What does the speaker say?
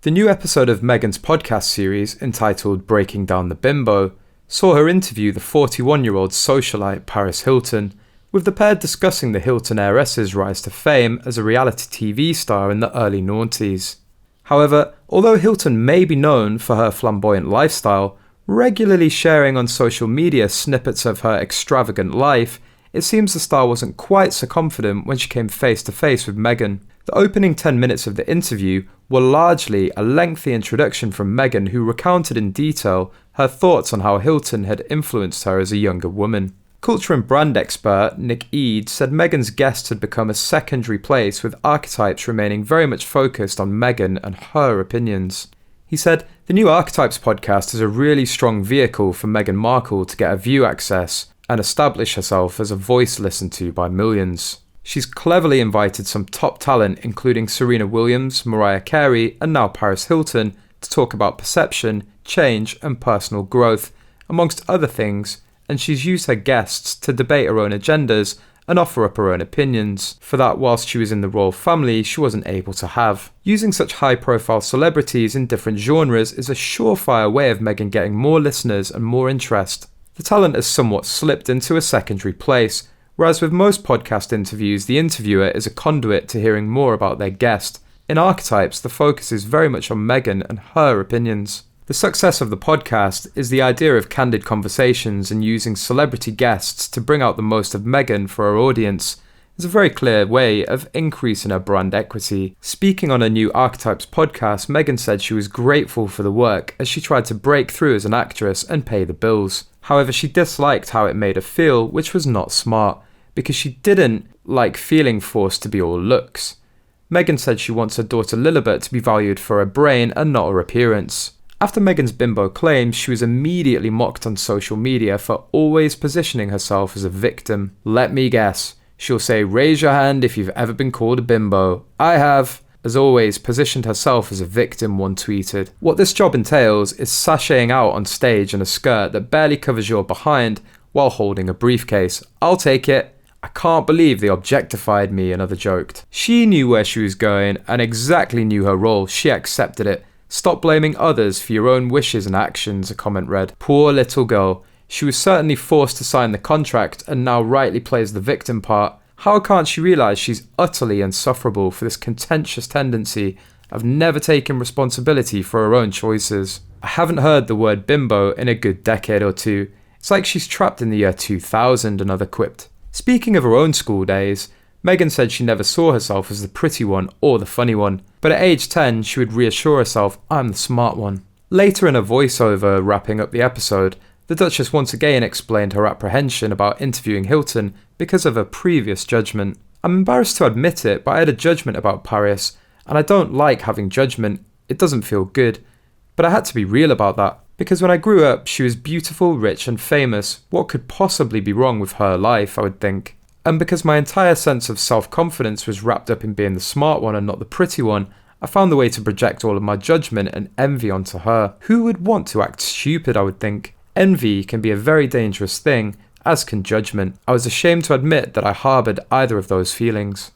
The new episode of Meghan's podcast series, entitled Breaking Down The Bimbo, saw her interview the 41-year-old socialite Paris Hilton, with the pair discussing the Hilton heiress's rise to fame as a reality TV star in the early noughties. However, although Hilton may be known for her flamboyant lifestyle, regularly sharing on social media snippets of her extravagant life, it seems the star wasn't quite so confident when she came face to face with Meghan. The opening 10 minutes of the interview were largely a lengthy introduction from Meghan, who recounted in detail her thoughts on how Hilton had influenced her as a younger woman. Culture and brand expert Nick Eade said Meghan's guests had become a secondary place, with archetypes remaining very much focused on Meghan and her opinions. He said, "The new Archetypes podcast is a really strong vehicle for Meghan Markle to get a view access and establish herself as a voice listened to by millions. She's cleverly invited some top talent, including Serena Williams, Mariah Carey, and now Paris Hilton, to talk about perception, change, and personal growth, amongst other things, and she's used her guests to debate her own agendas and offer up her own opinions, for that whilst she was in the royal family she wasn't able to have. Using such high-profile celebrities in different genres is a surefire way of Meghan getting more listeners and more interest. The talent has somewhat slipped into a secondary place, whereas with most podcast interviews the interviewer is a conduit to hearing more about their guest. In Archetypes, the focus is very much on Meghan and her opinions. The success of the podcast is the idea of candid conversations and using celebrity guests to bring out the most of Meghan for her audience. It's a very clear way of increasing her brand equity. Speaking on her new Archetypes podcast, Meghan said she was grateful for the work as she tried to break through as an actress and pay the bills. However, she disliked how it made her feel, which was not smart, because she didn't like feeling forced to be all looks. Meghan said she wants her daughter Lilibet to be valued for her brain and not her appearance. After Meghan's bimbo claims, she was immediately mocked on social media for always positioning herself as a victim. "Let me guess. She'll say, 'Raise your hand if you've ever been called a bimbo.' I have." As always, positioned herself as a victim, one tweeted. What this job entails is sashaying out on stage in a skirt that barely covers your behind while holding a briefcase. "I'll take it. I can't believe they objectified me," another joked. She knew where she was going and exactly knew her role. She accepted it. "Stop blaming others for your own wishes and actions," a comment read. Poor little girl. She was certainly forced to sign the contract and now rightly plays the victim part. How can't she realise she's utterly insufferable for this contentious tendency of never taking responsibility for her own choices? "I haven't heard the word bimbo in a good decade or two. It's like she's trapped in the year 2000, another quipped. Speaking of her own school days, Meghan said she never saw herself as the pretty one or the funny one, but at age 10 she would reassure herself, "I'm the smart one." Later in a voiceover wrapping up the episode, the Duchess once again explained her apprehension about interviewing Hilton because of her previous judgment. "I'm embarrassed to admit it, but I had a judgment about Paris, and I don't like having judgment. It doesn't feel good. But I had to be real about that, because when I grew up, she was beautiful, rich, and famous. What could possibly be wrong with her life, I would think? And because my entire sense of self-confidence was wrapped up in being the smart one and not the pretty one, I found the way to project all of my judgment and envy onto her. Who would want to act stupid, I would think? Envy can be a very dangerous thing, as can judgment. I was ashamed to admit that I harboured either of those feelings."